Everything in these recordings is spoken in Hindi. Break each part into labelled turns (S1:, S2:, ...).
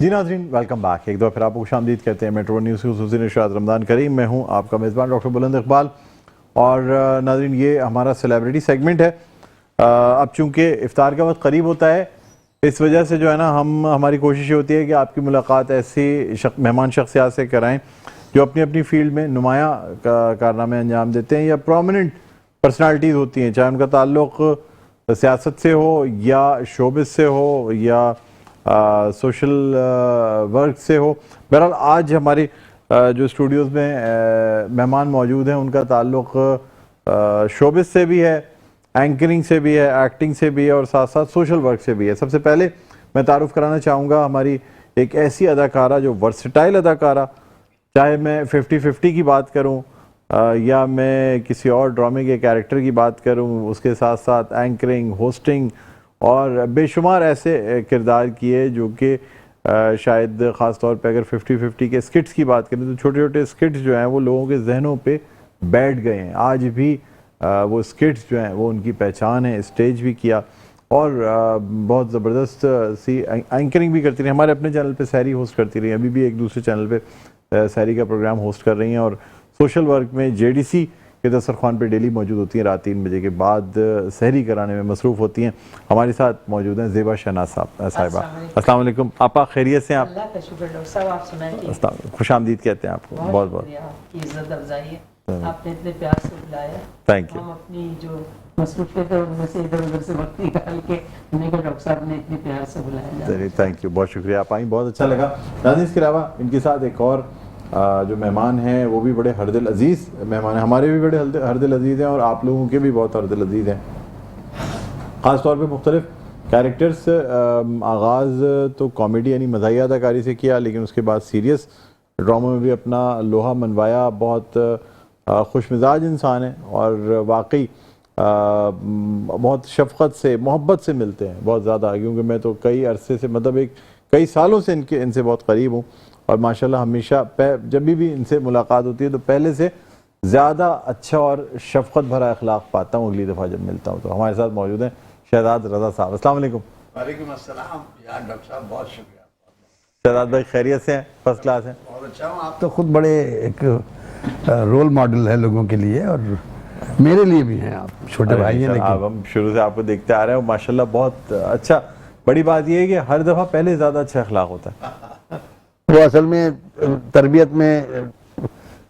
S1: जी नाज़रीन, वेलकम बैक। एक दफ़ा फिर आपको खुशामदीद कहते हैं मेट्रो न्यूज़ की खुसूसी नशरियात रमज़ान करीम। मैं हूँ आपका मेज़बान डॉक्टर बुलंद इकबाल। और नाज़रीन, ये हमारा सेलिब्रिटी सेगमेंट है। अब चूँकि इफ्तार का वक्त करीब होता है, इस वजह से जो है ना हमारी कोशिश होती है कि आपकी मुलाकात ऐसी मेहमान शख्सियात से कराएँ जो अपनी अपनी फील्ड में नुमाया कारनामे अंजाम देते हैं या प्रोमिनेंट पर्सनालिटीज़ होती हैं, चाहे उनका ताल्लुक़ सियासत से हो या शोबिस से हो या सोशल वर्क से हो। बहरहाल आज हमारे जो स्टूडियोज़ में मेहमान मौजूद हैं उनका ताल्लुक़ शोबिस से भी है, एंकरिंग से भी है, एक्टिंग से भी है और साथ साथ सोशल वर्क से भी है। सबसे पहले मैं तारुफ़ कराना चाहूँगा हमारी एक ऐसी अदाकारा जो वर्सटाइल अदाकारा, चाहे मैं 50-50 की बात करूँ या मैं किसी और ड्रामे के कैरेक्टर की बात करूँ, उसके साथ साथ एंकरिंग, होस्टिंग और बेशुमार ऐसे किरदार किए जो कि शायद ख़ास तौर पे अगर 50-50 के स्किट्स की बात करें तो छोटे छोटे स्किट्स जो हैं वो लोगों के जहनों पे बैठ गए हैं। आज भी वो स्किट्स जो हैं वो उनकी पहचान है। स्टेज भी किया और बहुत ज़बरदस्त सी एंकरिंग भी करती रही। हमारे अपने चैनल पे सहरी होस्ट करती रही, अभी भी एक दूसरे चैनल पे सहरी का प्रोग्राम होस्ट कर रही हैं और सोशल वर्क में JDC के दस्तरखान पे डेली मौजूद होती हैं। रात 3 बजे के बाद सहरी कराने में मसरूफ़ होती हैं। हमारे साथ मौजूद हैं ज़ेबा शहनाज साहिबा। अस्सलाम वालेकुम। आपा खैरियत से हैं? आप खुशामदीद कहते हैं आपको। बहुत बहुत
S2: आपने इतने प्यार से बुलाया।
S1: Thank you.
S2: हम अपनी जो मसरूफियत है उनमें से इधर उधर से वक्त निकाल के हमने कहा डॉक्टर साहब ने इतने प्यार से बुलाया।
S1: चलिए, थैंक यू, बहुत शुक्रिया। आप आई, बहुत अच्छा लगा। नाज़रीन, इसके अलावा इनके साथ एक और जो मेहमान हैं वो भी बड़े हरदिल अजीज़ मेहमान हैं। हमारे भी बड़े हरदिल अजीज़ हैं और आप लोगों के भी बहुत हरदिल अजीज़ हैं। ख़ास तौर पे मुख्तलिफ कैरेक्टर्स, आगाज़ तो कॉमेडी यानी मज़ाहिया अदाकारी से किया, लेकिन उसके बाद सीरियस ड्रामा में भी अपना लोहा मनवाया। बहुत खुश मिजाज इंसान है और वाकई बहुत शफ़क़त से मोहब्बत से मिलते हैं बहुत ज़्यादा, क्योंकि मैं तो कई अरसे से मतलब कई सालों से इनसे बहुत करीब हूँ और माशाल्लाह हमेशा जब भी इनसे मुलाकात होती है तो पहले से ज़्यादा अच्छा और शफ़क़त भरा अखलाक पाता हूँ अगली दफ़ा जब मिलता हूँ। तो हमारे साथ मौजूद हैं शहजाद रज़ा साहब। अस्सलाम वालेकुम।
S3: वालेकुम अस्सलाम। यार डॉक्टर साहब बहुत शुक्रिया।
S1: शहजाद भाई खैरियत से हैं? फर्स्ट क्लास हैं?
S3: बहुत अच्छा हूँ। आप तो खुद बड़े एक रोल मॉडल है लोगों के लिए और मेरे लिए भी हैं। आप छोटे भाई हैं लेकिन
S1: हम शुरू से आपको देखते आ रहे हैं माशाल्लाह बहुत अच्छा। बड़ी बात यह है कि हर दफ़ा पहले ज़्यादा अच्छा अखलाक होता है।
S3: वो असल में तरबियत में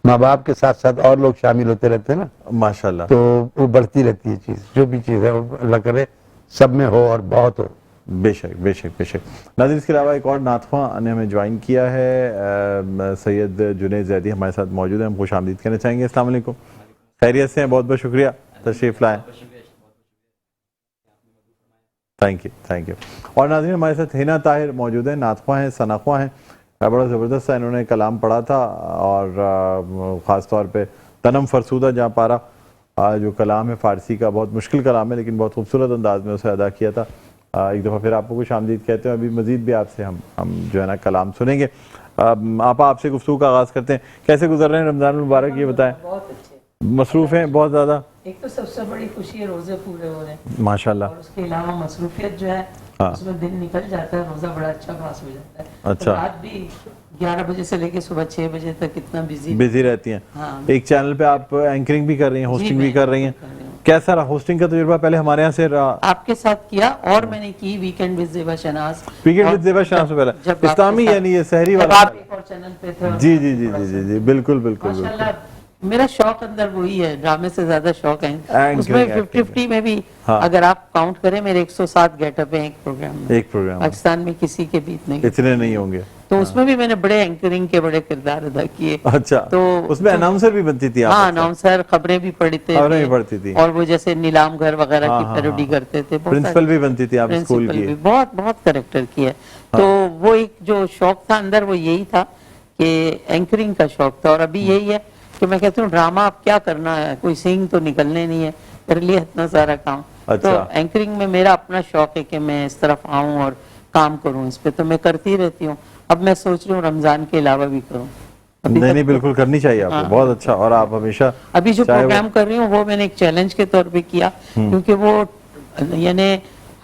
S3: माँ बाप के साथ साथ और लोग शामिल होते रहते हैं ना
S1: माशाल्लाह,
S3: तो वो बढ़ती रहती है चीज़। जो भी चीज़ है वो अल्लाह करे सब में हो और बहुत हो।
S1: बेशक बेशक बेशक। नाज़रीन, इसके अलावा एक और नातख़्वां ने हमें ज्वाइन किया है, सैयद जुनैद जैदी हमारे साथ मौजूद हैं। हम खुश आमदीद कहना चाहेंगे। अस्सलाम वालेकुम। खैरियत से हैं? बहुत बहुत शुक्रिया तशरीफ़ लाएँ। Thank you, thank you. और नाज़रीन, हमारे साथ हिना ताहिर मौजूद हैं, नातख़्वां हैं, सनाख़्वां हैं। बड़ा ज़बरदस्त सा इन्होंने कलाम पढ़ा था और ख़ास तौर पे तनम फरसूदा जहाँ पारा जो कलाम है फ़ारसी का, बहुत मुश्किल कलाम है लेकिन बहुत खूबसूरत अंदाज में उसे अदा किया था। एक दफ़ा फिर आपको खुश आमदीद कहते हैं। अभी मज़ीद भी आपसे हम जो है ना कलाम सुनेंगे। आपसे गुफ्तगू का आगाज़ करते हैं। कैसे गुजर रहे हैं रमज़ान मुबारक, ये बताएं?
S2: बहुत अच्छे।
S1: मसरूफ़ हैं बहुत ज़्यादा?
S2: एक तो सबसे बड़ी खुशी है रोजे पूरे हो रहे हैं
S1: माशाल्लाह।
S2: और उसके अलावा मसरूफियत जो है उसमें दिन निकल जाता है, रोजा बड़ा अच्छा पास हो जाता है।
S1: अच्छा।
S2: तो रात भी 11 बजे से लेके सुबह 6 बजे तक कितना
S1: बिजी रहती हैं।
S2: हाँ।
S1: एक चैनल पे आप एंकरिंग भी कर रही हैं, होस्टिंग भी कर रही हैं।
S2: कर रही हूँ।
S1: कैसा रहा होस्टिंग का तजुर्बा? पहले हमारे यहाँ से
S2: आपके साथ किया और मैंने की weekend with Zeba Shahnaz.
S1: Weekend with Zeba Shahnaz से पहले
S2: जब
S1: इस्लामी यानी ये सहरी
S2: जब
S1: वाला
S2: आप एक और चैनल पे थे।
S1: जी जी जी जी जी जी बिल्कुल बिल्कुल बिल्कुल।
S2: माशाल्लाह मेरा शौक अंदर वही है, ड्रामे से ज्यादा शौक है
S1: Anchoring,
S2: उसमें।
S1: acting
S2: 50-50 में भी
S1: हाँ।
S2: अगर आप काउंट करें मेरे 107 गेटअप है एक प्रोग्राम में।
S1: एक प्रोग्राम
S2: पाकिस्तान में किसी के भी
S1: इतने नहीं होंगे।
S2: तो उसमें भी मैंने बड़े एंकरिंग के बड़े किरदार अदा किए।
S1: अच्छा, तो उसमें अनाउंसर भी बनती थी आप?
S2: हाँ, अनाउंसर, खबरें भी पढ़ती थी
S1: और
S2: वो जैसे नीलाम घर वगैरह की पैरोडी करते थे।
S1: प्रिंसिपल भी बनती थी आप स्कूल की?
S2: बहुत बहुत कैरेक्टर किया। तो वो एक जो शौक था अंदर वो यही था कि एंकरिंग का शौक था। और अभी यही है कि मैं कहती हूँ ड्रामा अब क्या करना है, कोई सींग तो निकलने नहीं है, कर लिया इतना सारा काम।
S1: अच्छा।
S2: तो एंकरिंग में मेरा अपना शौक है कि मैं इस तरफ आऊँ और काम करूँ इस पे, तो मैं करती रहती हूँ। अब मैं सोच रही हूँ रमजान के अलावा भी करूँ।
S1: नहीं बिल्कुल करनी चाहिए आपको। बहुत अच्छा। और आप हमेशा
S2: अभी जो प्रोग्राम कर रही हूँ वो मैंने एक चैलेंज के तौर पे किया, क्योंकि वो यानी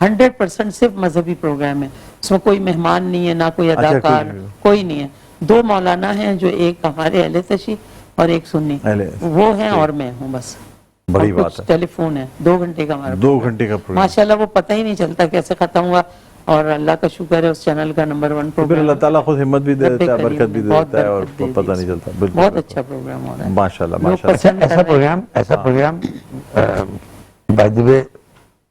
S2: 100% सिर्फ मजहबी प्रोग्राम है। उसमें कोई मेहमान नहीं है, ना कोई अदाकार, कोई नहीं है। 2 मौलाना हैं, जो एक हमारे अहले तशी और एक सुन्नी, वो हैं और मैं हूँ बस।
S1: बड़ी
S2: और
S1: बात
S2: कुछ
S1: है।
S2: टेलीफोन है, 2 घंटे का हमारा
S1: 2 घंटे का प्रोग्राम,
S2: माशाल्लाह वो पता ही नहीं चलता कैसे खत्म हुआ। और अल्लाह का शुक्र है उस चैनल का नंबर 1
S1: तो फिर
S2: प्रोग्राम।
S1: अल्लाह ताला खुद हिम्मत भी दे देता है,
S2: रब्बे
S1: बरकत भी दे
S2: करीम ने
S1: देता है और
S2: बहुत बरकत
S1: पता
S2: दे दी
S1: नहीं चलता। बिल्कुल
S2: बहुत
S1: बिल्कुल।
S2: अच्छा प्रोग्राम हो रहा है
S1: माशाल्लाह
S2: लोग
S1: माशाल्लाह।
S2: पसंद कर रहे हैं।
S3: ऐसा program by the way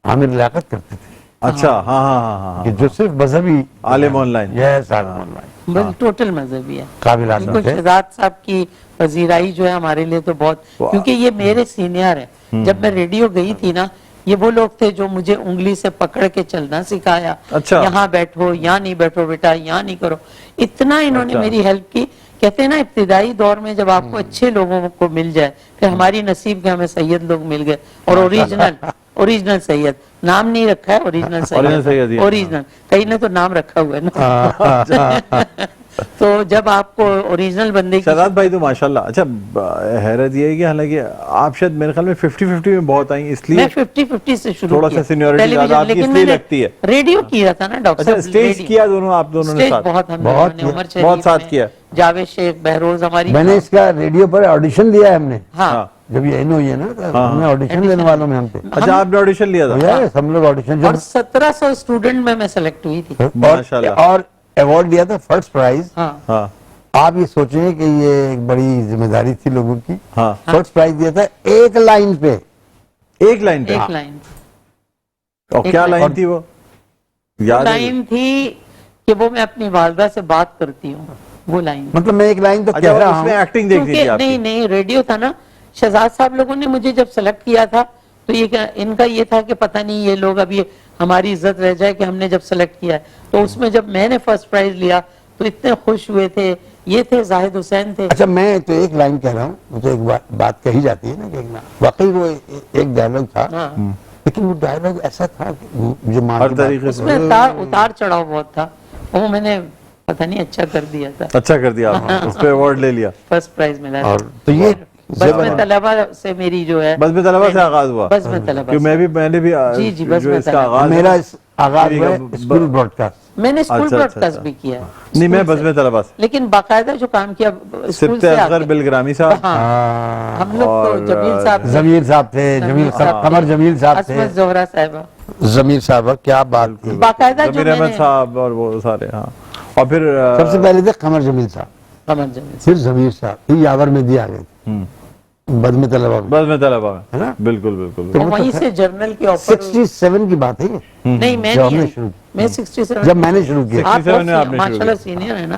S3: Aamir Liaquat करते थे,
S1: अच्छा, हाँ हाँ हाँ हाँ,
S3: कि जो सिर्फ मजहबी
S1: आलिम ऑनलाइन,
S3: यस आलिम ऑनलाइन
S2: बस टोटल मजहबी है।
S3: काबिल आदमी
S2: बिल्कुल
S3: थे।
S2: शहजाद साहब की वजीराई जो है हमारे लिए तो बहुत, क्योंकि ये मेरे सीनियर है। जब मैं रेडियो गई थी ना, ये वो लोग थे जो मुझे उंगली से पकड़ के चलना सिखाया।
S1: अच्छा।
S2: यहाँ बैठो, यहाँ नहीं बैठो बेटा, यहाँ नहीं करो, इतना इन्होंने
S1: अच्छा।
S2: मेरी हेल्प की। कहते हैं ना इब्तिदाई दौर में जब आपको अच्छे लोगों को मिल जाए, फिर हमारी नसीब के हमें सैयद लोग मिल गए, और ओरिजिनल सैयद, नाम नहीं रखा है, ओरिजिनल
S1: Original सैयद,
S2: सैयद,
S1: हाँ।
S2: ओरिजिनल, कहीं ने तो नाम रखा हुआ है ना। तो जब आपको ओरिजिनल बंदे की
S1: शहजाद भाई तो माशाल्लाह। अच्छा, हैरत ये है कि हालांकि आप शायद मेरे ख्याल में 50-50 में बहुत आई, इसलिए
S2: मैं 50-50 से शुरू
S1: थोड़ा
S2: किया।
S1: सा seniority
S2: टेलीविजन,
S1: ज्यादा आपकी
S2: लेकिन
S1: इसलिए
S2: मैंने
S1: लगती है।
S2: रेडियो किया था ना डॉक्टर
S1: अच्छा,
S2: साहब,
S1: स्टेज
S2: रेडियो।
S1: किया दोनों आप दोनों ने
S2: स्टेज
S1: साथ?
S2: बहुत हमने
S3: बहुत
S2: उमर
S1: बहुत
S2: शरीफ
S1: साथ
S2: में,
S1: किया।
S2: जावेद शेख, बहरोज हमारी।
S3: मैंने इसका रेडियो पर ऑडिशन दिया है हमने,
S2: हाँ,
S3: जब ये इन हुई है ना, तो हमने ऑडिशन लेने वालों में हम थे।
S1: अच्छा, आपने ऑडिशन लिया था?
S3: यस, हम लोग ऑडिशन
S2: और 1700 स्टूडेंट में मैं सेलेक्ट हुई थी।
S1: माशाल्लाह।
S3: और अवार्ड दिया था फर्स्ट प्राइज।
S2: हाँ,
S1: हाँ
S3: आप ये सोचें कि ये एक बड़ी जिम्मेदारी थी लोगों की।
S1: हाँ,
S3: फर्स्ट प्राइज दिया था एक लाइन पे।
S1: एक लाइन पे।
S2: एक लाइन
S1: और
S2: एक
S1: क्या
S2: लाइन।
S1: लाइन थी वो, याद है?
S2: लाइन थी कि वो मैं अपनी वालदा से बात करती हूँ, वो लाइन।
S3: मतलब मैं एक लाइन तो
S1: अच्छा,
S3: कह रहा
S1: उसमें
S3: हूँ।
S1: एक्टिंग देखनी थी
S2: क्योंकि
S1: आपकी?
S2: नहीं, रेडियो था ना। शहजाद साहब लोगों ने मुझे जब सेलेक्ट किया था, तो ये इनका ये था कि पता नहीं ये लोग अभी हमारी इज्जत रह जाए कि हमने जब सेलेक्ट किया है। तो उसमें जब मैंने फर्स्ट प्राइज लिया तो इतने खुश हुए थे। ये थे जाहिद हुसैन थे।
S3: अच्छा, मैं तो एक लाइन कह रहा हूँ, मुझे एक बात कही जाती है ना कि वाकई वो एक डायलॉग था,
S2: हाँ,
S3: लेकिन वो डायलॉग ऐसा था कि मुझे मार
S1: हर
S3: की बात-
S1: तरीके से
S2: उसमें उतार चढ़ाव बहुत था। वो मैंने पता नहीं अच्छा कर दिया था,
S1: अच्छा कर दिया आपने, उस पे अवार्ड ले लिया।
S2: फर्स्ट प्राइज मिला था।
S3: और तो ये
S2: बस में तलबा से मेरी जो है,
S1: बस में तलबा से आगाज हुआ?
S2: बस में तलबा
S1: क्यों,
S2: से।
S1: मैंने भी
S2: जी, जी, बस
S1: जो
S2: में
S1: इसका
S2: तलबा।
S1: आगाज
S3: मेरा
S1: है,
S3: इस आगाज हुआ है
S1: ब-
S3: स्कूल ब्रॉडकास्ट।
S2: मैंने स्कूल
S1: अच्छा,
S2: ब्रॉडकास्ट
S1: अच्छा।
S2: भी किया।
S1: नहीं, मैं
S2: स्कूल
S1: बस में
S2: से।
S1: तलबा से।
S2: लेकिन बाकायदा जो काम किया स्कूल
S1: सिफ्त
S2: से
S1: असगर
S2: आके।
S1: बिलग्रामी साहब,
S2: हाँ, हम लोग तो
S1: और
S2: जमील साहब थे,
S3: जमील साहब थे, जमील साहब, कमर जमील साहब
S2: असमत
S3: थे,
S2: जोहरा साहिबा,
S3: जमील साहब, क्या बात थी।
S2: बाकायदा जो
S1: जमीर अहमद
S2: मैंने
S1: साहब और वो सारे। हाँ, और फिर
S3: सबसे पहले थे कमर जमील साहब,
S2: कमर जमील
S3: फिर जमीर साहब, फिर यावर में दिया गए बद में तलबा में,
S1: बस में तलबा में,
S3: है ना?
S1: बिल्कुल बिल्कुल।
S2: और वहीं से जर्नल के ऑफर।
S3: 67 की बात है ये,
S2: नहीं, मैं
S3: जब
S2: नहीं
S3: हमने
S2: आई।
S3: शुरू
S2: मैं 67
S3: जब मैंने शुरू किया।
S2: आप
S1: 67 में आपने शुरू
S2: माशाल्लाह सीनियर है ना।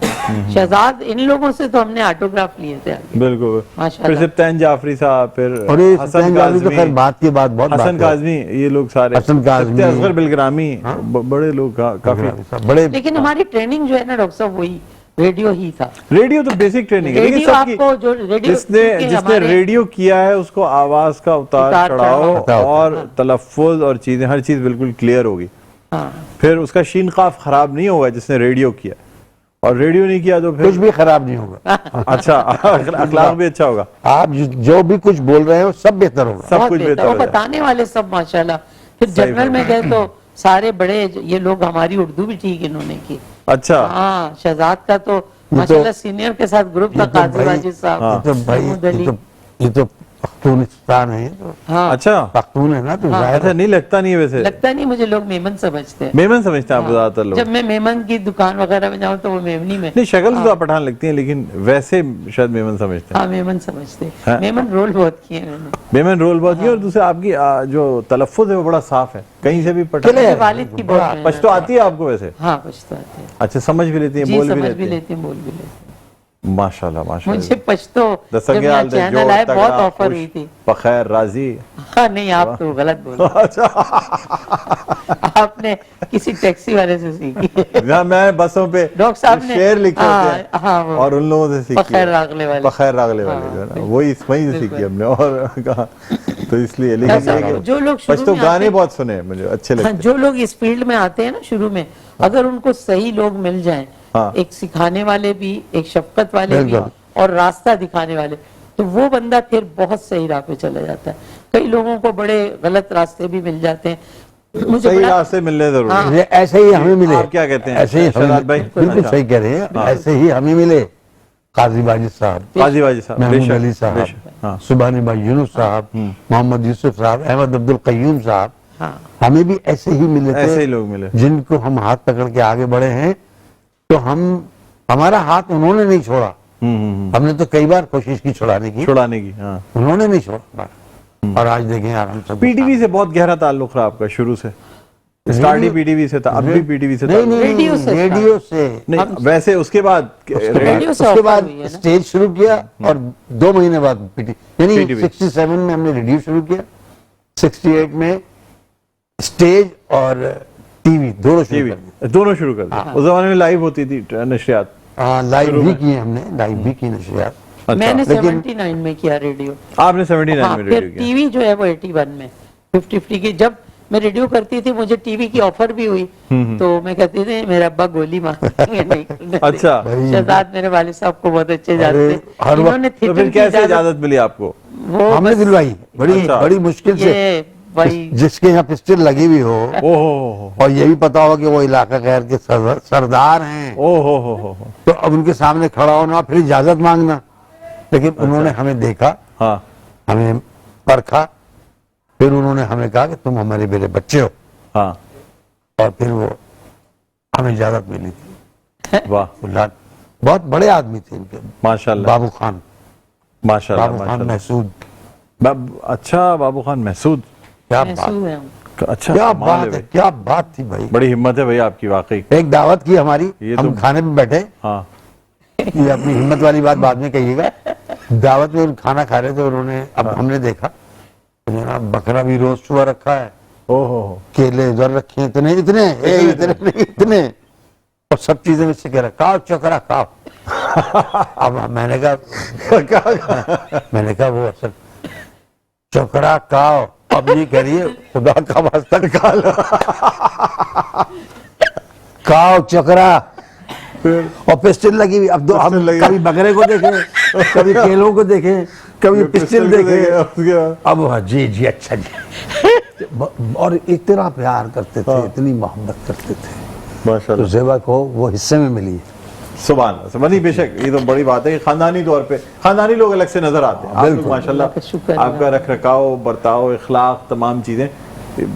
S2: शहजाद, इन लोगों से तो हमने ऑटोग्राफ लिए थे आगे।
S1: बिल्कुल। फिर
S2: माशाल्लाह।
S1: सिफ्तैन जाफरी साहब, फिर
S3: और ये
S1: हसन
S3: सत्येंद्र गांधी तो खैर
S1: काज़मी,
S3: बात की बात, बहुत
S1: हसन
S3: बात है।
S1: काज़मी, ये लोग सारे,
S3: हसन काज़मी,
S1: सिफ्त असगर बिलग्रामी, बड़े लोग काफी।
S3: बड़े
S2: लेकिन हमारी ट्रेनिंग जो है ना डॉक्टर साहब, वही रेडियो ही था।
S1: रेडियो तो बेसिक ट्रेनिंग है, लेकिन
S2: रेडियो
S1: सबकी
S2: आपको जो रेडियो
S1: जिसने
S2: हमारे-
S1: रेडियो किया है उसको आवाज का उतार चढ़ाव
S3: चढ़ाव
S1: और तलफ्फुज और चीजें, हर चीज बिल्कुल क्लियर होगी।
S2: हाँ,
S1: फिर उसका शीन काफ खराब नहीं होगा जिसने रेडियो किया, और रेडियो नहीं किया तो
S3: कुछ
S1: फिर
S3: भी खराब नहीं होगा।
S1: अच्छा अखलाक भी अच्छा होगा,
S3: आप जो भी कुछ बोल रहे हो सब बेहतर होगा।
S1: सब
S2: बहुत
S1: कुछ बेहतर
S2: वो
S1: हो जाए।
S2: बताने वाले सब माशाल्लाह। फिर
S1: सही
S2: जनरल में गए तो सारे बड़े ये लोग, हमारी उर्दू भी ठीक इन्होंने की।
S1: अच्छा,
S2: हाँ, शहजाद का तो माशाल्लाह सीनियर के साथ ग्रुप था, काजी
S3: भाई-
S2: वाजिद साहब,
S3: ये तो भाई
S2: महमूद अली।
S3: ये तो पख्तूनिस्तान है, ये तो
S2: हाँ,
S1: अच्छा
S3: पख्तून है ना, तो जाहिर
S1: अच्छा,
S3: है।
S1: नहीं लगता नहीं है वैसे,
S2: लगता नहीं, मुझे लोग मेमन समझते हैं।
S1: मेमन समझते हैं आप ज्यादातर लोग।
S2: जब मैं मेमन की दुकान वगैरह में जाऊँ तो वो मेमनी में।
S1: नहीं, शक्ल से तो आप पठान लगती हैं, लेकिन वैसे शायद मेमन समझते हैं।
S2: हाँ, मेमन समझते हैं।
S1: हाँ।
S2: मेमन रोल बहुत किए मैंने।
S1: मेमन रोल बहुत किया, और दूसरा आपकी जो तलफ्फुज है वो बड़ा साफ है, कहीं से भी पठान।
S2: मेरे वालिद की बहुत मेहनत
S1: पश्तो आती है आपको वैसे?
S2: हाँ, पछतो आते हैं।
S1: अच्छा, समझ भी लेती हैं,
S2: जी,
S1: बोल भी
S2: समझ
S1: लेती
S2: भी
S1: हैं?
S2: लेते हैं, बोल भी लेते हैं।
S1: माशाल्लाह माशाल्लाह।
S2: मुझे पछतो
S1: दस्तक
S2: जब
S1: के
S2: यहाँ
S1: हाल दे,
S2: चैनल
S1: जोड़
S2: आए
S1: तगड़ा,
S2: बहुत ऑफर
S1: खुश,
S2: हुई थी।
S1: बखैर राजी।
S2: हाँ, नहीं, आप तो गलत बोल रहे हैं। आपने किसी टैक्सी वाले से सीखी है।
S1: जहाँ मैं बसों पे
S2: डॉक्टर साहब ने
S1: शेर लिखे होते हैं,
S2: हाँ, वो
S1: और उन लोगों से सीखी
S2: बखैर
S1: है।
S2: रागले वाले।
S1: बखैर रागले वाले जो है ना, वही वहीं से सीखी हमने, और कहा तो इसलिए। लेकिन
S2: ऐसा
S1: ये कि
S2: जो लोग शुरू
S1: पश्तो
S2: में
S1: गाने
S2: आते हैं-
S1: बहुत सुने मुझे, अच्छे
S2: हाँ,
S1: लगते हैं।
S2: जो लोग इस फील्ड में आते हैं ना शुरू में, अगर उनको सही लोग मिल जाएं,
S1: हाँ।
S2: एक सिखाने वाले भी, एक शफकत वाले भी,
S3: बिल्कुल।
S2: और रास्ता दिखाने वाले, तो वो बंदा फिर बहुत सही राह पे चला जाता है। कई लोगों को बड़े गलत रास्ते भी मिल जाते हैं, मुझे
S1: सही
S2: बड़ा
S1: रास्ते मिलने जरूर
S2: हाँ।
S3: ये ऐसे ही हमें मिले।
S1: आप क्या कहते हैं
S3: ऐसे ही हमें
S1: शहजाद भाई?
S3: बिल्कुल
S1: अच्छा।
S3: सही कह रहे हैं, ऐसे ही हमें मिले काजी वाजिद साहब,
S1: काजी वाजिद साहब,
S3: महमूद
S1: बेशक,
S3: अली साहब,
S1: बेशक, हाँ।
S3: सुबहानी भाई यूनुस साहब, मोहम्मद यूसुफ साहब, अहमद अब्दुल कय्यूम साहब,
S2: हाँ
S3: हमें भी ऐसे ही मिले थे।
S1: ऐसे ही लोग मिले।
S3: जिनको हम हाथ पकड़ के आगे बढ़े हैं, तो हमारा हाथ उन्होंने नहीं छोड़ा। हमने तो कई बार कोशिश की छुड़ाने की,
S1: छुड़ाने की, हाँ।
S3: उन्होंने नहीं छोड़ा। और आज देखें यार, हम सब
S1: पीटीवी से बहुत गहरा ताल्लुक रहा आपका शुरू से, स्टार्ट ही पीटीवी से था, अब भी पीटीवी से
S3: नहीं
S1: ताल्लुक?
S3: नहीं
S2: रेडियो से
S3: रेडियो से।
S1: नहीं, वैसे उसके बाद
S2: रेडियो से
S3: उसके
S2: ऑफर
S3: बाद
S2: हुई है ना।
S3: स्टेज शुरू किया और 2 महीने बाद यानी
S1: PTV
S3: 67 में हमने रेडियो शुरू किया, 68 में स्टेज और टीवी दोनों शुरू
S1: टीवी
S3: कर दिए।
S1: दोनों शुरू कर दिया। उस जमाने में लाइव होती थी नशरियात।
S3: लाइव
S1: शुरू
S3: भी
S1: में।
S3: किए हमने, लाइव भी की नशरियात।
S1: अच्छा,
S2: मैंने
S3: लेकिन-
S2: 79 में किया रेडियो।
S1: आपने 79
S2: हाँ,
S1: में
S2: फिर
S1: रेडियो किया।
S2: टीवी जो है वो 81 में 50-50 की जब मैं रेडियो करती थी, मुझे टीवी की ऑफर भी हुई, तो मैं कहती थी मेरे अब्बा गोली मारेंगे नहीं करने देंगे।
S1: अच्छा।
S2: शहजाद मेरे वालिद साहब को बहुत अच्छे
S3: अरे,
S2: जानते
S3: हर वक्त-
S2: इन्होंने
S1: तो
S2: थिएटर
S1: फिर
S2: की
S1: कैसे इजाजत मिली आपको?
S2: वो
S3: हमने
S2: बस
S3: दिलवाई बड़ी
S1: अच्छा।
S3: बड़ी मुश्किल से,
S2: ये भाई
S3: जिसके यहाँ पिस्टल लगी हुई हो
S1: ओहो
S3: और ये भी पता हो कि वो इलाका खैर के सरदार हैं,
S1: ओहो हो।
S3: तो अब उनके सामने खड़ा होना, फिर इजाजत मांगना। लेकिन उन्होंने हमें देखा,
S1: हाँ,
S3: हमें परखा, फिर उन्होंने हमें कहा कि तुम हमारे मेरे बच्चे हो,
S1: हाँ,
S3: और फिर वो हमें इजाजत मिली थी।
S1: वाह,
S3: बहुत बड़े आदमी थे इनके,
S1: माशाल्लाह,
S3: बाबू खान,
S1: माशाल्लाह,
S3: बाबू खान
S1: माशाल्लाह।
S3: महसूद।
S1: अच्छा, बाबू खान महसूद,
S3: क्या
S2: महसूस
S3: बात,
S2: है हम।
S1: अच्छा,
S3: क्या
S1: कमाल
S3: बात
S1: है
S3: है,
S1: भाई।
S3: क्या बात थी भाई।
S1: बड़ी हिम्मत है भाई आपकी वाकई।
S3: एक दावत की हमारी,
S1: ये
S3: हम
S1: तो-
S3: खाने पे बैठे,
S1: हाँ,
S3: ये अपनी हिम्मत वाली बात बाद में कहिएगा। दावत में खाना खा रहे थे, उन्होंने अब हमने देखा तो जनाब बकरा भी रोस्ट हुआ रखा है,
S1: ओहो,
S3: केले उधर रखे हैं, इतने इतने इतने नहीं, इतने, और सब चीजें मुझसे कह रहा खाओ चोकरा खाओ। अब मैंने कहा वो असल चोकरा खाओ, अब नहीं करिए, खुदा का वास्ता खा लो, खाओ चोकरा। और पिस्टल लगी हुई, अब हम
S1: लगी।
S3: कभी बकरे को देखे, कभी केलों को देखे, कभी पिस्टल देखे,
S1: उसके बाद
S3: अब हाँ, जी जी अच्छा जी। और इतना प्यार करते थे, इतनी मोहब्बत करते थे, तो
S1: माशाल्लाह,
S3: ज़ेबा को वो हिस्से में मिली।
S1: सुभान अल्लाह। नहीं, बेशक ये तो बड़ी बात है कि खानदानी तौर पे खानदानी लोग अलग से नजर आते हैं। आप लोग
S3: बिल्कुल।
S1: माशाल्लाह,
S2: अल्लाह का शुक्र है।
S1: आपका रख रखाव, बर्ताव, इखलाक, तमाम चीजें,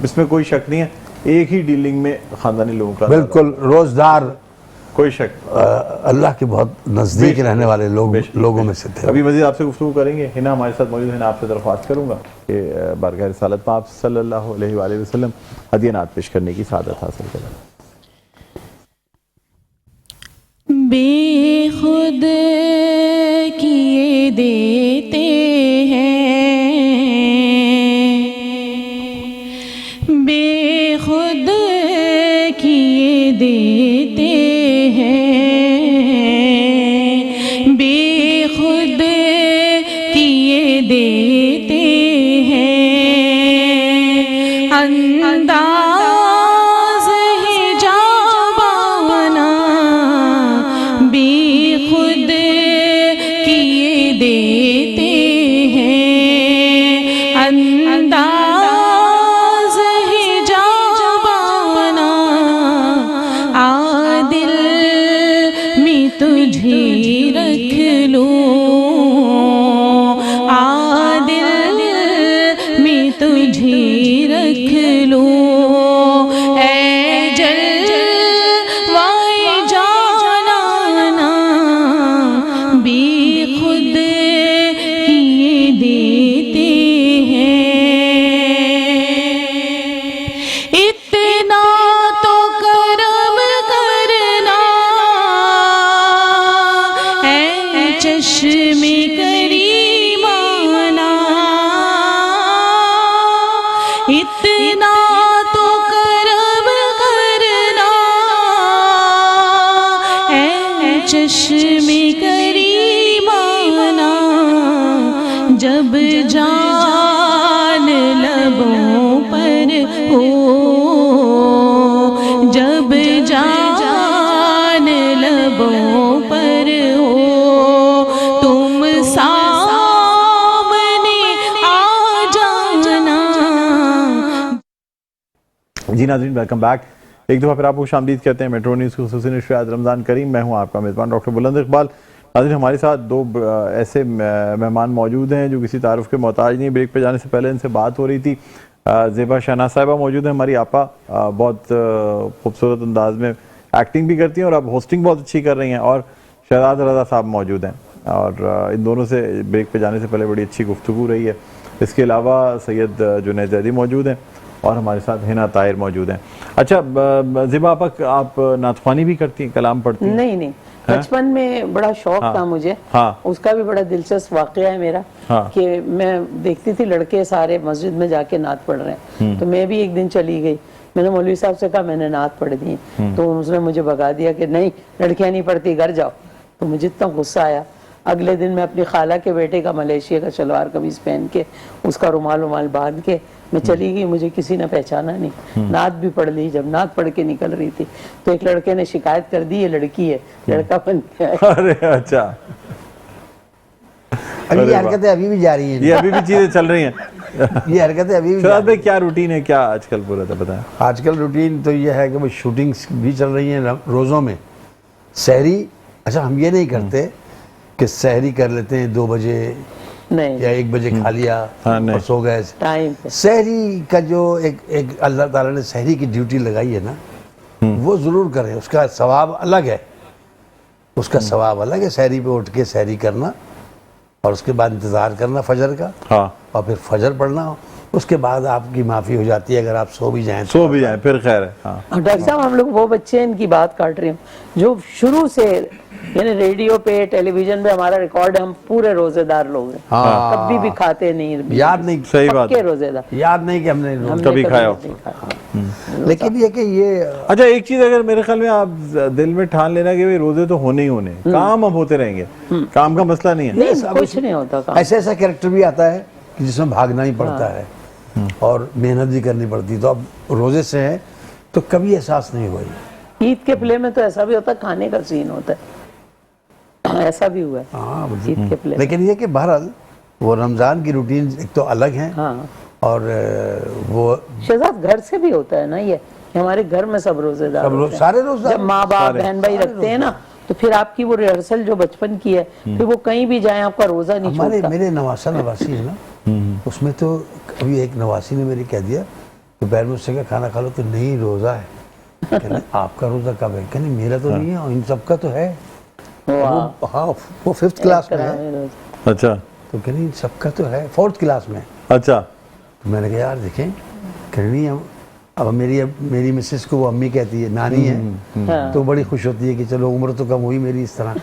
S1: इसमें कोई शक नहीं है। एक ही डीलिंग में खानदानी लोगों का
S3: बिल्कुल रोजदार,
S1: कोई शक।
S3: अल्लाह के बहुत नजदीक
S1: बेशक,
S3: रहने वाले
S1: बेशक,
S3: लोगों में से थे।
S1: अभी मजीद आपसे गुफ्तगू करेंगे। हिना हमारे साथ मौजूद है, हिना आपसे दरख्वास्त करूंगा कि बारगाह रिसालत में आप सल्लल्लाहु अलैहि वसल्लम हदिया नात पेश करने की सादत हासिल करें।
S4: बेखुद किए देते हैं, बेखुद किए देते हैं, बेखुद किए देते हैं, अंदाज़ है जाबाना बेखुद किए देते हैं, अंदाज़ है जाबाना आदिल में तुझे रख लूं, आदिल में तुझे रख लूं, ऐ जलवाए जानाना बेखुद किए देते हैं, इतना तो करम करना है चश्मे करीमाना, इतना तो करम करना है चश्मे करीमाना, जब जान लबों पर हो, जब जान लबों पर हो, तुम सामने आ जाना।
S1: जी नाज़रीन, वेलकम बैक। एक दफ़ा फिर आपको खुशामदीद कहते हैं मेट्रो न्यूज़ की खुसूसी नशरियात रमज़ान करीम। मैं हूँ आपका मेज़बान डॉक्टर बुलंद इकबाल। नाज़रीन, हमारे साथ दो ऐसे मेहमान मौजूद हैं जो किसी तारुफ के मोहताज नहीं। ब्रेक पे जाने से पहले इनसे बात हो रही थी। ज़ेबा शहनाज साहिबा मौजूद हैं, हमारी आपा, बहुत खूबसूरत अंदाज में एक्टिंग भी करती हैं और अब होस्टिंग बहुत अच्छी कर रही हैं। और शहजाद रज़ा साहब मौजूद हैं और इन दोनों से ब्रेक पे जाने से पहले बड़ी अच्छी गुफ्तगू रही है। इसके अलावा सैयद जुनैद ज़ैदी मौजूद हैं और हमारे साथ हिना ताहिर मौजूद हैं। अच्छा ज़ेबा आपा, आप नातख्वानी भी करती हैं, कलाम पढ़ती हैं?
S2: नहीं, बचपन में बड़ा शौक था मुझे। उसका भी बड़ा दिलचस्प वाकया है मेरा कि मैं देखती थी लड़के सारे मस्जिद में जाके नात पढ़ रहे हैं, तो मैं भी एक दिन चली गई। मैंने मौलवी साहब से कहा मैंने नात पढ़ दी, तो उसने मुझे भगा दिया कि नहीं, लड़कियां नहीं पढ़ती, घर जाओ। तो मुझे इतना गुस्सा आया। अगले दिन मैं अपनी खाला के बेटे का मलेशिया का शलवार कमीज पहन के, उसका रुमाल बांध के मैं चली गई। मुझे किसी ने पहचाना नहीं। नात भी पढ़ ली। जब नात पढ़ के निकल रही थी तो एक लड़के ने शिकायत कर दी, ये लड़की है, लड़का बन गया है।
S1: अरे अच्छा,
S3: अभी ये हरकतें अभी भी जारी हैं,
S1: ये अभी भी चीजें चल रही हैं।
S3: ये हरकतें अभी भी
S1: शहजाद भाई, क्या रूटीन है, क्या आजकल पूरा था बताएं?
S3: आजकल रूटीन तो ये है कि वो शूटिंग्स भी चल रही हैं रोज़ों में। सहरी, अच्छा हम ये नहीं करते कि सहरी कर लेते हैं 2 बजे
S2: नहीं,
S3: या 1 बजे खा लिया और सो गए।
S2: टाइम पे
S3: सहरी का जो एक अल्लाह ताला ने सहरी की ड्यूटी लगाई है ना, वो ज़रूर करें। उसका सवाब अलग है, उसका सवाब अलग है। सहरी पे उठ के सहरी करना और उसके बाद इंतज़ार करना फजर का, और फिर फजर पढ़ना। उसके बाद आपकी माफ़ी हो जाती है अगर आप सो भी जाएं,
S1: फिर खैर है।
S2: डॉक्टर साहब, हम लोग वो बच्चे हैं, इनकी बात काट रही हूँ, जो शुरू से यानी रेडियो पे टेलीविजन पे हमारा रिकॉर्ड है, हम पूरे रोजेदार लोग हैं। कभी भी खाते नहीं,
S3: याद नहीं,
S1: सही बात है,
S2: रोजेदार
S3: याद नहीं कि हमने
S1: कभी खाया हो।
S3: लेकिन ये कि ये
S1: अच्छा, एक चीज अगर मेरे ख्याल में आप दिल में ठान लेना कि भाई रोजे तो होने ही होने, काम अब होते रहेंगे, काम का मसला नहीं है।
S2: नहीं, कुछ नहीं होता काम।
S3: ऐसा कैरेक्टर भी आता है कि जिसमें भागना ही पड़ता है और मेहनत भी करनी पड़ती है। तो अब रोजे से है तो कभी एहसास नहीं हुआ।
S2: ईद के प्ले में तो ऐसा भी होता है, खाने का सीन होता है, ऐसा भी हुआ है ईद के प्ले।
S3: लेकिन ये कि बहरहाल वो रमजान की रूटीन एक तो अलग है। और वो
S2: शहजाद घर से भी होता है ना, ये हमारे घर में सब रोजेदार होते हैं।
S3: सारे रोजेदार,
S2: जब माँ बाप बहन भाई रखते हैं ना, तो फिर आपकी वो रिहर्सल जो बचपन की है, फिर वो कहीं भी जाए आपका रोजा नहीं छूटता।
S3: मेरे नवासी है ना, उसमें तो अभी एक नवासी ने मेरे कह दिया तो बैर में उससे खाना खा लो, तो नहीं रोजा है। कहने आपका रोजा कब है? कहने मेरा तो नहीं है, इन सबका तो है। वो 5th क्लास में है।
S1: अच्छा, तो
S3: कहने सबका तो है, 4th क्लास में।
S1: अच्छा,
S3: तो मैंने कहा यार देखें, कहनी अब मेरी मिसेस को वो अम्मी कहती है, नानी है, तो बड़ी खुश होती है कि चलो उम्र तो कम हुई मेरी इस तरह।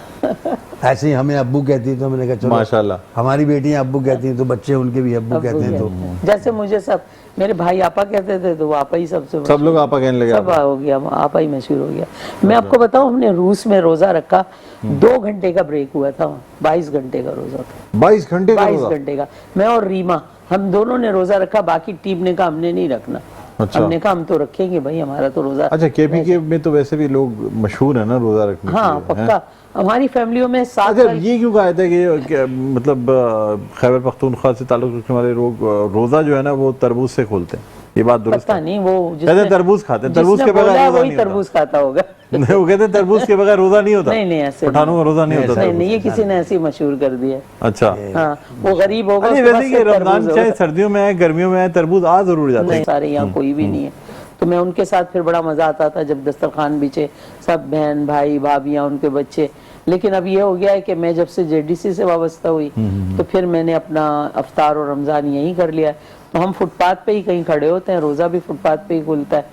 S3: ऐसे ही हमें अब्बू कहती है, तो मैंने कहा चलो
S1: माशाल्लाह,
S3: हमारी बेटियां अब्बू कहती हैं तो बच्चे उनके भी अब्बू कहते हैं। तो
S2: जैसे मुझे सब मेरे भाई आपा कहते थे, तो वो आपा ही सब
S1: लोग आपा कहने लगे,
S2: सब हो गया, आपा ही मशहूर हो गया। मैं आपको बताऊं, हमने रूस में रोजा रखा, 2 घंटे का ब्रेक हुआ था, 22 घंटे का रोजा था।
S1: 22 घंटे का?
S2: मैं और रीमा, हम दोनों ने रोजा रखा। बाकी टीम ने कहा हमने नहीं रखना।
S1: अच्छा।
S2: हमने कहा हम तो रखेंगे भाई, हमारा तो रोजा।
S1: अच्छा, केपीके में तो वैसे भी लोग मशहूर है ना रोजा रखने।
S2: हाँ, पक्का। हमारी फैमिलियों में 7
S1: अच्छा, ये क्यों कहा था कि मतलब खैबर पख्तूनख्वा से ताल्लुक रखने वाले लोग रोजा जो है ना वो तरबूज से खोलते हैं? ये बात दुरुस्त
S2: पता
S1: है?
S2: नहीं, वो
S1: तरबूज खाते हैं, तरबूज के बगैर रोजा नहीं
S2: तरबूज खाता होगा।
S1: नहीं, वो कहते हैं तरबूज के बगैर रोजा नहीं होता।
S2: नहीं, ऐसे
S1: पठानों का रोजा नहीं होता।
S2: नहीं, ये किसी ने ऐसे मशहूर कर दिया।
S1: अच्छा,
S2: हाँ, वो गरीब होगा।
S1: वैसे कि रमजान चाहे सर्दियों में है गर्मियों में है, तरबूज आ जरूर जाता है।
S2: सारे यहाँ कोई भी नहीं है, तो मैं उनके साथ फिर बड़ा मजा आता था जब दस्तरखान बिछे, सब बहन भाई भाभियाँ उनके बच्चे। लेकिन अब ये हो गया है कि मैं जब से जेडीसी से वाबस्ता हुई तो फिर मैंने अपना अफ्तार और रमज़ान यहीं कर लिया। तो हम फुटपाथ पे ही कहीं खड़े होते हैं, रोज़ा भी फुटपाथ पे ही खुलता है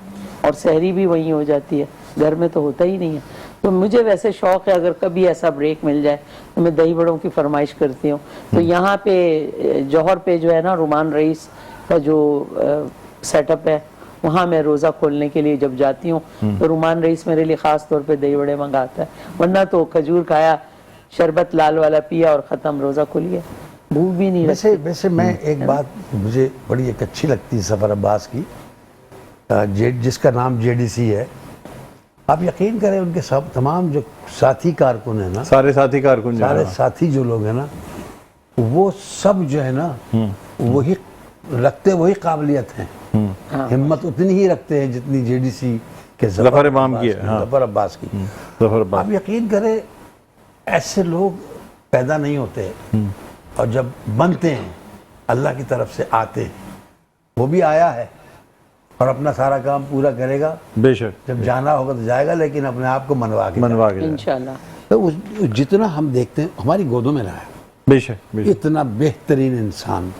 S2: और सहरी भी वहीं हो जाती है, घर में तो होता ही नहीं है। तो मुझे वैसे शौक़ है, अगर कभी ऐसा ब्रेक मिल जाए तो मैं दही बड़ों की फरमाइश करती हूँ। तो यहाँ पे जौहर पे जो है ना, रुमान रईस का जो सेटअप है, वहाँ मैं रोज़ा खोलने के लिए जब जाती हूँ तो रुमान रईस मेरे लिए ख़ास तौर पे दही बड़े मंगाता है, वरना तो खजूर खाया, शरबत लाल वाला पिया और ख़त्म, रोज़ा खुल गया, भूख भी नहीं।
S3: वैसे मैं एक बात मुझे बड़ी एक अच्छी लगती है सफ़र अब्बास की, जिसका नाम जेडीसी है। आप यकीन करें उनके सब तमाम जो साथी कारकुन है ना,
S1: सारे साथी कारकुन,
S3: सारे साथी जो लोग हैं ना, वो सब जो है ना वही रखते, वही काबिलियत हैं। हिम्मत उतनी ही रखते हैं जितनी जेडीसी के
S1: जफर इमाम की है, हाँ।
S3: जफर अब्बास की।
S1: जफर अब्बास।
S3: आप यकीन करें ऐसे लोग पैदा नहीं होते और जब बनते हैं अल्लाह की तरफ से आते हैं। वो भी आया है और अपना सारा काम पूरा करेगा,
S1: बेशक
S3: जब जाना होगा तो जाएगा, लेकिन अपने आप को मनवा के
S1: मनवा के जाए।
S2: इंशाल्लाह।
S3: तो जितना हम देखते हैं हमारी गोदों में लाया,
S1: बेशक बेशक।
S3: इतना बेहतरीन इंसान।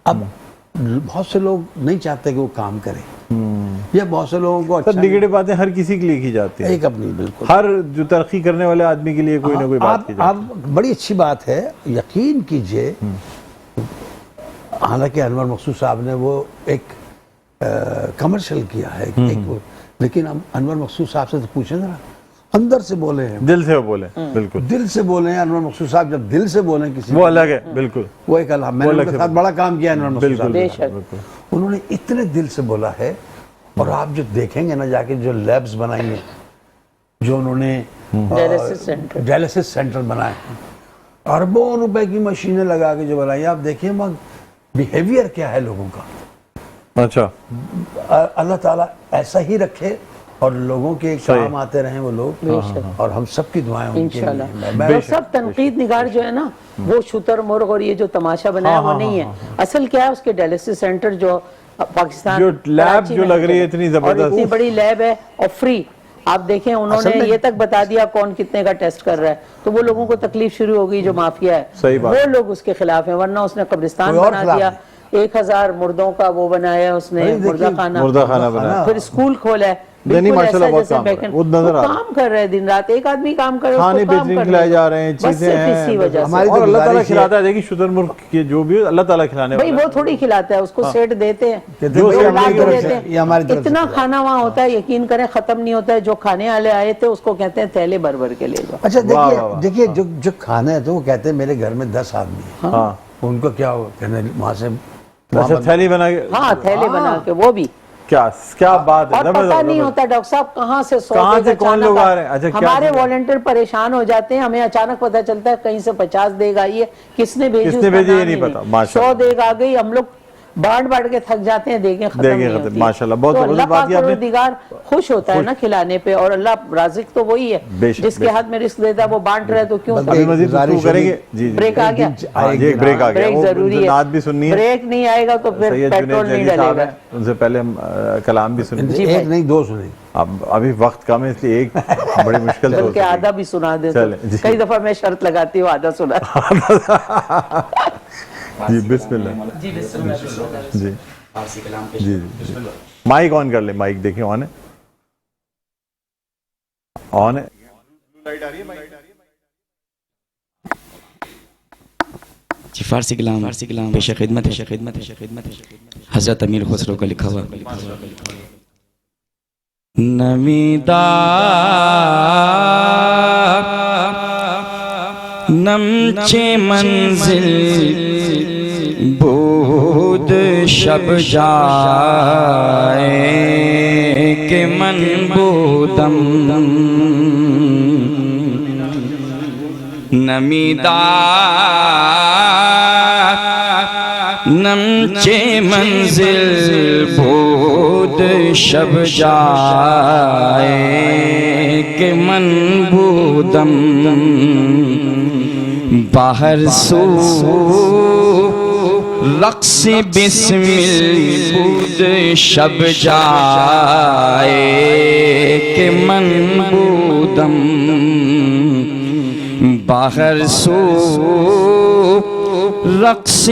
S3: अब बहुत से लोग नहीं चाहते कि वो काम करे, या बहुत से लोगों को अच्छा
S1: नेगेटिव बातें हर किसी के लिए की जाती है,
S3: एक अपनी बिल्कुल
S1: हर जो तरक्की करने वाले आदमी के लिए कोई ना कोई बात की जाती
S3: आप बड़ी अच्छी बात है, यकीन कीजिए। हालांकि अनवर मकसूद साहब ने वो एक कमर्शियल किया है लेकिन हम अनवर मकसूद साहब से तो पूछे जरा, अंदर से बोले हैं,
S1: है। दिल से वो बोले, बिल्कुल
S3: दिल से बोले हैं। अनवर मकसूद साहब जब दिल से बोले किसी
S1: वो अलग है, बिल्कुल
S3: वो एक अलग। मैंने उनके साथ बड़ा काम किया अनवर मकसूद साहब के साथ।
S2: बेशक।
S3: उन्होंने इतने दिल से बोला है। और आप जो देखेंगे ना जाके जो लैब्स बनाई हैं, जो उन्होंने डायलिसिस सेंटर बनाए हैं, अरबों रुपए की मशीनें लगा के जो बनाई, आप देखिए वहाँ बिहेवियर क्या है लोगों का।
S1: अच्छा,
S3: अल्लाह ताला ऐसा ही रखे और लोगों के काम आते रहे वो लोग, और हम सबकी दुआएं उनके लिए। मैं
S2: तो सब तनकीद निगार जो है ना, वो शुतर मुर्ग और ये जो तमाशा बनाया वो नहीं है। असल क्या है, उसके डायलिसिस सेंटर जो पाकिस्तान
S1: जो लैब
S2: कराची
S1: जो
S2: में
S1: लग रही है
S2: है,
S1: इतनी
S2: और
S1: जबरदस्त,
S2: इतनी बड़ी लैब है और फ्री। आप देखें उन्होंने
S3: असल में-
S2: ये तक बता दिया कौन कितने का टेस्ट कर रहा है, तो वो लोगों को तकलीफ शुरू हो गई जो माफिया है,
S1: सही बात।
S2: वो लोग उसके खिलाफ है। वरना उसने कब्रिस्तान
S3: कोई और
S2: बना
S3: खिलाफ
S2: दिया, 1000 मुर्दों का वो बनाया उसने,
S3: नहीं, देखिए,
S2: मुर्दा खाना
S1: बनाया।
S2: फिर स्कूल खोला है।
S1: नहीं,
S2: बिल्कुल
S1: माशाल्लाह
S2: ऐसा
S1: बहुत
S2: जैसे
S1: काम कर रहा है,
S2: बैकएंड-
S1: वो नजर आ रहा है।
S2: काम कर रहे हैं दिन रात। एक आदमी काम करे,
S1: खाने
S2: उसको काम
S1: बेहतरीन
S2: करने
S1: खिलाए
S2: दो।
S1: जा रहे हैं,
S2: बस
S1: चीजें
S2: सिर्फ
S1: हैं,
S2: इसी वजह से।
S3: हमारी
S1: और
S3: तो
S1: अल्लाह ताला
S3: गुजारिश है-
S1: खिलाता है। देखिए शुतुरमुर्ग के जो भी अल्लाह ताला खिलाने
S2: भाई
S1: वाला
S2: वो थोड़ी खिलाता है, उसको सेट देते हैं,
S3: कहते
S1: जो
S3: हैं,
S1: से
S3: ये
S2: ला
S3: हमारी
S2: के
S3: तरफ
S2: देते
S3: से-
S2: हैं।
S3: ये हमारी तरफ से
S2: इतना
S3: खिलाया।
S2: खाना वहाँ होता है, यकीन करें खत्म नहीं होता है। जो खाने वाले आए थे उसको कहते हैं थैले भर भर के ले जाओ।
S3: अच्छा
S1: वाह, वाह, वाह।
S3: देखिए जो खाना है तो वो कहते हैं मेरे घर में 10 आदमी है,
S1: हाँ,
S3: उनको क्या हो कहने वहां से
S1: अच्छा थैली बना के,
S2: हाँ, थैले बना के, वो भी।
S1: क्या क्या बात है,
S2: और
S1: जबरदस्त,
S2: पता नहीं
S1: जबरदस्त।
S2: होता डॉक्टर साहब कहाँ से
S1: कहाँ से कौन लोग आ रहे हैं। अच्छा, क्या
S2: हमारे
S1: चीज़ है?
S2: वॉलंटियर परेशान हो जाते हैं, हमें अचानक पता चलता है कहीं से 50 देग आई है, किसने भेजी
S1: किसने
S2: उसका
S1: भेजी ये
S2: नाम
S1: नहीं
S2: ही
S1: पता, माशाल्लाह।
S2: 100 देग आ गई, हम लोग बांट बांट के थक जाते हैं, देखें खत्म
S1: देखें
S2: नहीं
S1: खत्म,
S2: होती।
S1: माशाल्लाह, बहुत
S2: तो
S1: जबरदस्त
S2: अल्लाह
S1: बात
S2: पाक
S1: की आपने।
S2: परवरदिगार खुश होता है ना खिलाने पे, और अल्लाह राज़िक तो वही है,
S1: बेशक,
S2: जिसके
S1: बेशक।
S2: हाथ में रिस्क देता है वो बांट रहा है, तो क्यों
S3: बल्कि
S1: अभी
S2: सब
S1: मजीद
S3: गुजारिश
S1: गुफ्तगू करेंगे।
S3: होगी।
S1: जी जी,
S2: ब्रेक आ गया?
S1: हाँ जी, एक ब्रेक आ गया।
S2: ब्रेक
S1: वो
S2: जरूरी है,
S1: नात भी सुननी है।
S2: ब्रेक नहीं आएगा तो फिर
S1: सैयद
S2: पेट्रोल
S1: जुनैद
S2: नहीं
S1: जली साहब
S2: डलेगा।
S1: हैं, उनसे पहले हम कलाम भी सुनेंगे।
S2: जी भाई।
S3: एक नहीं 2 सुने।
S1: अब अभी वक्त कम है इसलिए एक बड़ी मुश्किल से हो
S2: बल्कि
S1: सकेगी।
S2: आधा भी सुना दे
S1: चले,
S2: तो
S1: जी।
S2: कई दफा मैं शर्त लगाती हूँ आधा सुना।
S1: जी बिस्मिल्लाह।
S5: जी बिस्मिल्लाह।
S1: जी
S5: फारसी कलाम पेश
S1: जी जी, माइक ऑन कर ले, माइक देखिए ऑन है, ऑन है।
S5: जी फारसी कलाम पेश खिदमत है। हजरत अमीर खुसरो का लिखा हुआ नमीदा नमचे मंजिल बूद शब जाए के मन बूदम नमीदा नमचे मंजिल बूद शब जाए के मन बूदम बाहर सू रक्स बिस्मिल बूद शब जाए के मन बूदम बाहर सू रक्स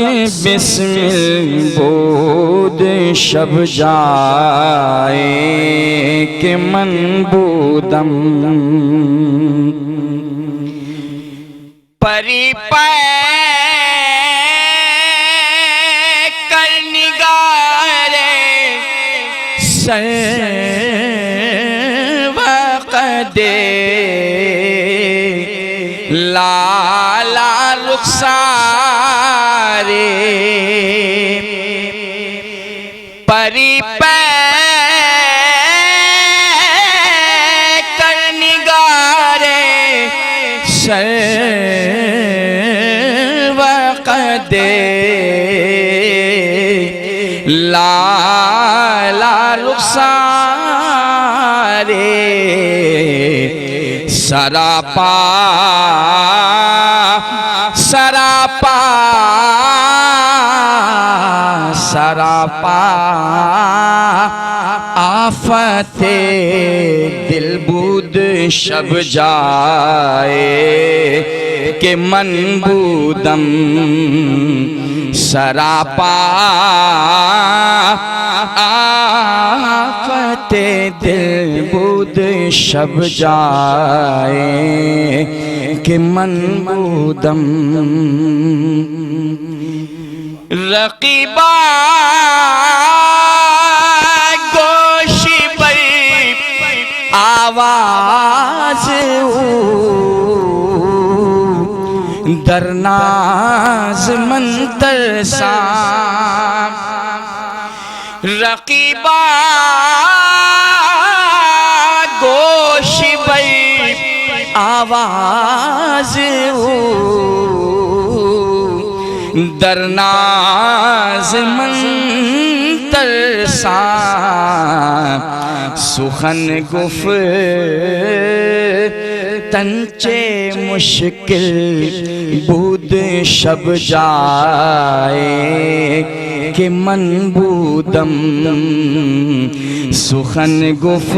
S5: बिस्मिल बूद शब जाए के मन बूदम परी कर निगारे सर्वक़दे लाला रुखसारे परी कर निगारे सर्वक़दे लाला सारे सरापा सरापा सरापा आफते दिलबुद शब जाए के मनबूदम सरापा आफते दिलबुद शब जाए के मनबूदम रकीबा गोशी बई आवाज दरनाज मंतर सा रकीबा गोशी बई आवाज दरनाज मंतर सा सुखन गुफ तंचे मुश्किल बूद शब जाए के मनबूदम सुखन गुफ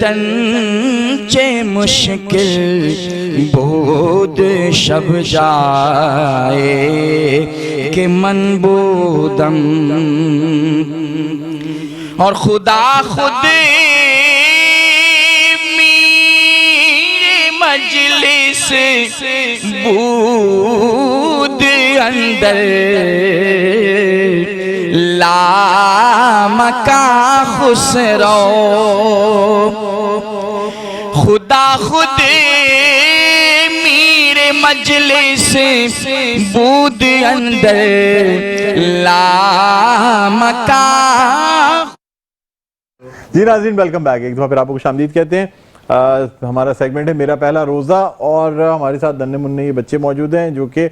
S5: तंचे मुश्किल बूद शब जाए के मनबूदम और खुदा खुद मेरे मजलिस बूद अंदर लामका खुसरो खुदा खुद मेरे मजलिस बूद अंदर लामका।
S1: जी नाज़रीन, वेलकम बैक। एक दफ़ा फिर आपको खुशामदीद कहते हैं। हमारा सेगमेंट है मेरा पहला रोज़ा और हमारे साथ नन्हे मुन्ने ये बच्चे मौजूद हैं जो कि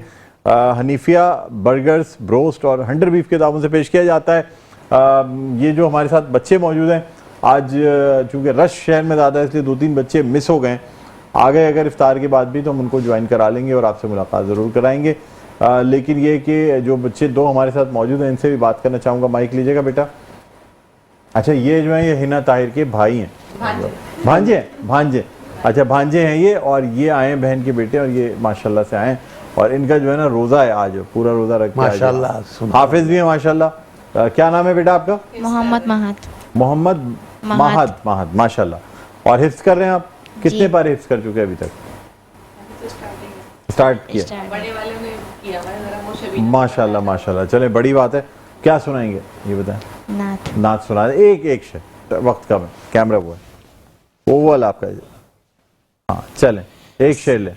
S1: हनीफिया बर्गर्स, ब्रोस्ट और हंटर बीफ के दावों से पेश किया जाता है। ये जो हमारे साथ बच्चे मौजूद हैं, आज चूँकि रश शहर में ज़्यादा है इसलिए 2-3 बच्चे मिस हो गए। आ गए अगर इफ्तार के बाद भी तो हम उनको ज्वाइन करा लेंगे और आपसे मुलाकात ज़रूर कराएंगे। लेकिन ये कि जो बच्चे 2 हमारे साथ मौजूद हैं इनसे भी बात करना चाहूँगा। माइक लीजिएगा बेटा। अच्छा, ये जो है ये हिना ताहिर के भाई हैं, भांजे। अच्छा, भांजे हैं ये, और ये आए हैं बहन के बेटे और ये माशाल्लाह से आए हैं और इनका जो है ना रोज़ा है आज, पूरा रोज़ा रख के
S3: माशाल्लाह।
S1: हाफिज भी है माशाल्लाह। क्या नाम है बेटा आपका?
S6: मोहम्मद
S1: महद माशाल्लाह। और हिफ्ज़ कर रहे हैं आप? कितने बार हिफ्ज़ कर चुके हैं अभी तक? स्टार्ट किया माशाल्लाह। चले, बड़ी बात है। क्या सुनाएंगे ये बताएं? नात सुना दे। एक शेर, वक्त कम है, कैमरा वो है, वो वाला आपका। हाँ चलें, एक शेर ले।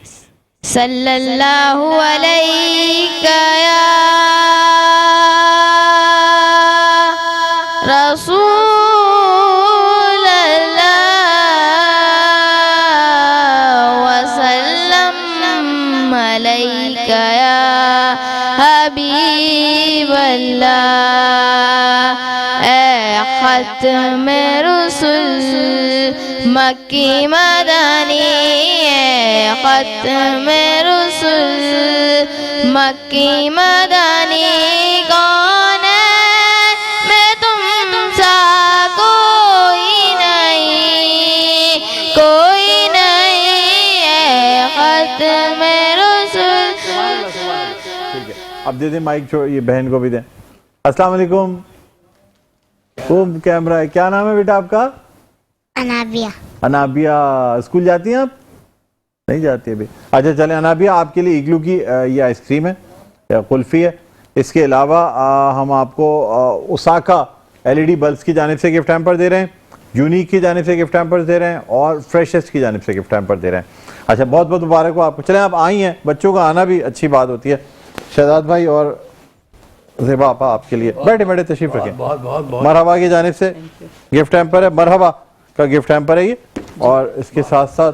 S6: सल्लल्लाहु अलैका या रसूल अल्लाह वसल्लम अलैका या हबीब अल्लाह खत्म रुसूल मक्की मदनी खत्म रुसूल मक्की मदनी कौन है मैं तुम सा कोई नहीं खत्म रुसूल।
S1: ठीक है, अब दे दें माइक, ये बहन को भी दें। अस्सलाम वालेकुम। कैमरा है। क्या नाम है बेटा आपका? अनाबिया। स्कूल जाती हैं आप? नहीं जाती अभी। अच्छा चलें अनाबिया, आपके लिए इग्लू की ये आइसक्रीम है, कुल्फ़ी है। इसके अलावा हम आपको ओसाका LED बल्ब्स की जानिब से गिफ्ट हैम्पर दे रहे हैं, यूनिक की जानिब से गिफ्ट हैम्पर दे रहे हैं और फ्रेशेस्ट की जानिब से गिफ्ट हैम्पर दे रहे हैं। अच्छा, बहुत बहुत मुबारक हो आपको। चलें, आप आई हैं, बच्चों का आना भी अच्छी बात होती है। शहजाद भाई और ज़ेबा आपा आपके लिए बैठे बैठे तशरीफ रखें। बहुत मरहबा की जानिब से गिफ्ट हैम्पर है, मरहबा का गिफ्ट हैम्पर है ये। और इसके साथ साथ